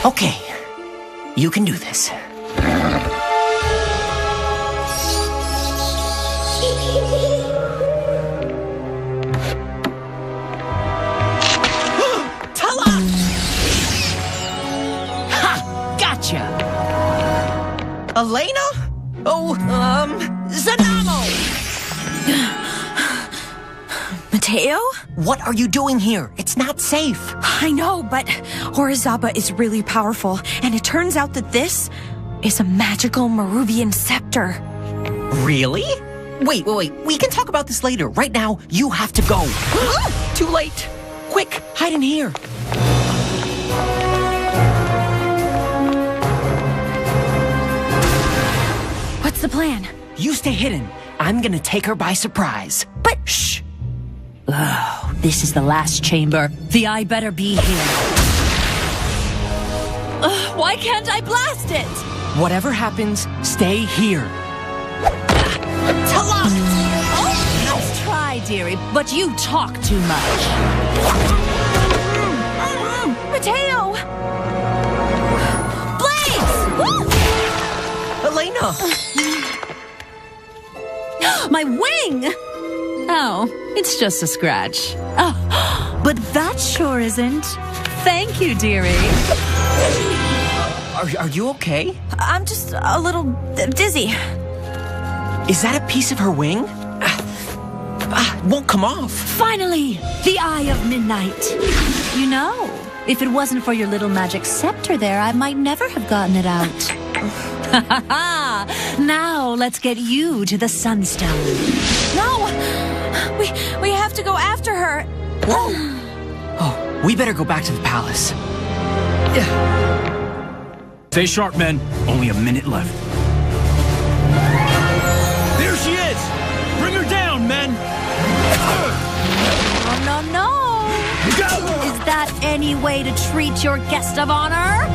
Okay, you can do this. Elena? Oh, Zanamo! Mateo? What are you doing here? It's not safe. I know, but Orizaba is really powerful, and it turns out that this is a magical Maruvian scepter. Really? Wait. We can talk about this later. Right now, you have to go. Too late. Quick, hide in here. What's the plan? You stay hidden. I'm gonna take her by surprise. But shh! Oh, this is the last chamber. The eye better be here. Why can't I blast it? Whatever happens, stay here. Let's try, dearie, but you talk too much. Mateo! Blaze! Elena! My wing! Oh, it's just a scratch. Oh, but that sure isn't. Thank you, dearie. Are you okay? I'm just a little dizzy. Is that a piece of her wing? Won't come off. Finally, the Eye of Midnight. You know, if it wasn't for your little magic scepter there, I might never have gotten it out. Now let's get you to the Sunstone. No! We have to go after her. Whoa! Oh, we better go back to the palace. Stay sharp, men. Only a minute left. There she is! Bring her down, men! Oh, no. Go! Is that any way to treat your guest of honor?